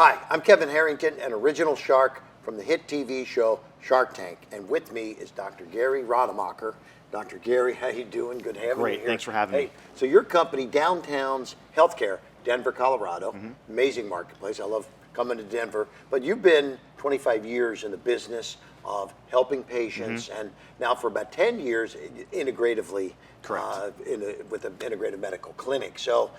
Hi, I'm Kevin Harrington, an original shark from the hit TV show Shark Tank, and with me is Dr. Gary Rademacher. Dr. Gary, how you doing? Good having you here. Great, thanks for having me. So your company, Downtown's Healthcare, Denver, Colorado, amazing marketplace. I love coming to Denver, but you've been 25 years in the business of helping patients, and now for about 10 years integratively with an integrative medical clinic. So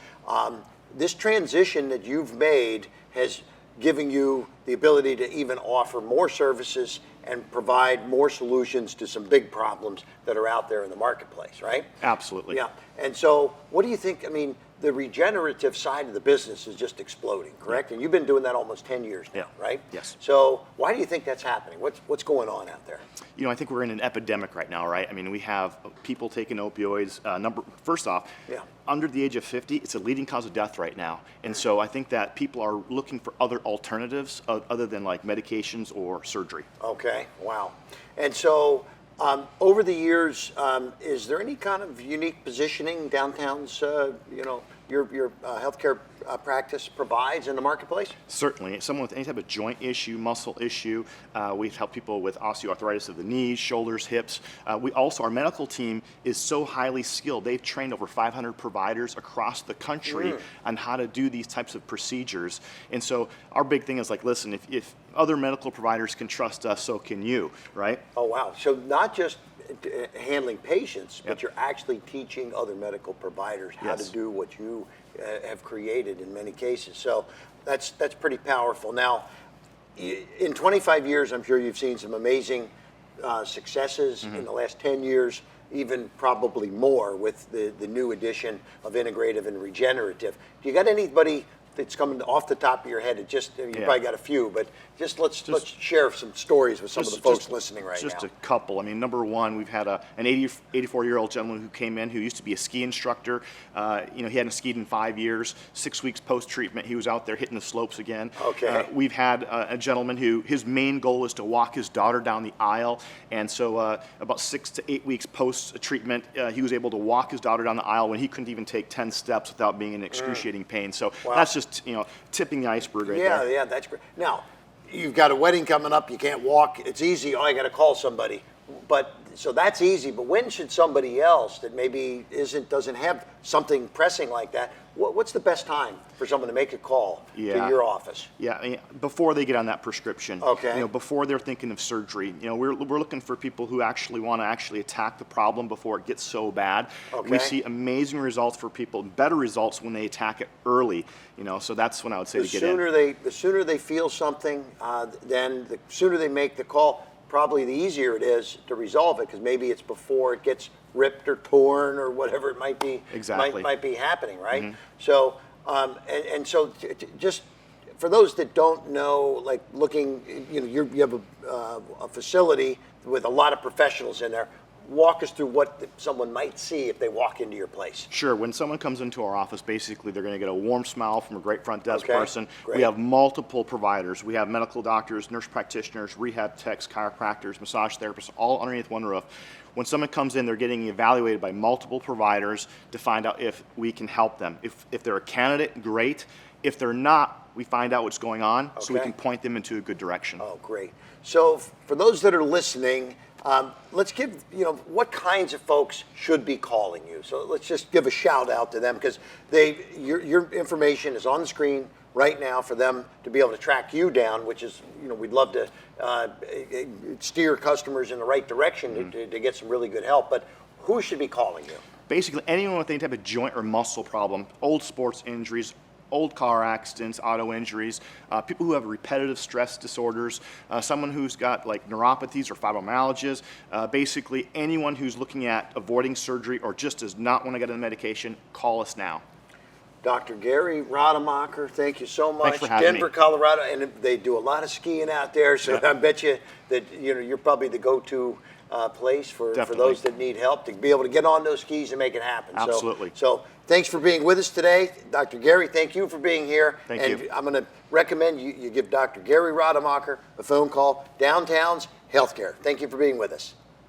this transition that you've made has given you the ability to even offer more services and provide more solutions to some big problems that are out there in the marketplace, right? Absolutely. Yeah. And so what do you think? I mean, the regenerative side of the business is just exploding, correct? And you've been doing that almost 10 years now, right? Yes. So why do you think that's happening? What's going on out there? You know, I think we're in an epidemic right now, right? I mean, we have people taking opioids. First off, under the age of 50, it's a leading cause of death right now. And so I think that people are looking for other alternatives other than like medications or surgery. Okay, wow. And so over the years, is there any kind of unique positioning Downtown's, your healthcare practice provides in the marketplace? Certainly. Someone with any type of joint issue, muscle issue. We've helped people with osteoarthritis of the knees, shoulders, hips. Our medical team is so highly skilled. They've trained over 500 providers across the country on how to do these types of procedures. And so our big thing is like, listen, if other medical providers can trust us, so can you, right? Oh, wow. So not just handling patients, but you're actually teaching other medical providers how to do what you have created in many cases. So that's pretty powerful. Now, in 25 years, I'm sure you've seen some amazing successes in the last 10 years, even probably more with the new addition of integrative and regenerative. Do you got anybody that's coming off the top of your head? You probably got a few, but let's share some stories with some of the folks listening right now. Just a couple. I mean, number one, we've had an 84-year-old gentleman who came in who used to be a ski instructor. He hadn't skied in 5 years. 6 weeks post-treatment, he was out there hitting the slopes again. Okay. We've had a gentleman who his main goal is to walk his daughter down the aisle, and so about 6 to 8 weeks post-treatment, he was able to walk his daughter down the aisle when he couldn't even take 10 steps without being in excruciating pain. So that's just tipping the iceberg right there. Yeah, that's great. Now, you've got a wedding coming up, you can't walk, it's easy, I got to call somebody. So that's easy, but when should somebody else that maybe doesn't have something pressing like that, what's the best time for someone to make a call to your office? Yeah, I mean, before they get on that prescription. Okay. Before they're thinking of surgery. We're looking for people who actually want to attack the problem before it gets so bad. Okay. We see amazing results for people, better results when they attack it early. So that's when I would say to get in. The sooner they feel something, then the sooner they make the call, probably the easier it is to resolve it, because maybe it's before it gets ripped or torn or whatever it might be. Exactly. Might be happening, right? So so just for those that don't know, like looking, you have a facility with a lot of professionals in there. Walk us through what someone might see if they walk into your place. Sure. When someone comes into our office, basically they're going to get a warm smile from a great front desk person. Great. We have multiple providers. We have medical doctors, nurse practitioners, rehab techs, chiropractors, massage therapists, all underneath one roof. When someone comes in, they're getting evaluated by multiple providers to find out if we can help them. If they're a candidate, great. If they're not, we find out what's going on so we can point them into a good direction. Oh, great. So for those that are listening, let's give, what kinds of folks should be calling you. So let's just give a shout out to them, because your information is on the screen right now for them to be able to track you down, which is, we'd love to steer customers in the right direction to get some really good help. But who should be calling you? Basically, anyone with any type of joint or muscle problem, old sports injuries, old car accidents, auto injuries, people who have repetitive stress disorders, someone who's got like neuropathies or fibromyalgias, basically anyone who's looking at avoiding surgery or just does not want to get on medication, call us now. Dr. Gary Rademacher, thank you so much. Thanks for having Denver, me. Colorado, and they do a lot of skiing out there, so I bet you that you're probably the go-to place for those that need help to be able to get on those skis and make it happen. Absolutely. So thanks for being with us today. Dr. Gary, thank you for being here. Thank you. I'm going to recommend you give Dr. Gary Rademacher a phone call. Downtown's Healthcare. Thank you for being with us.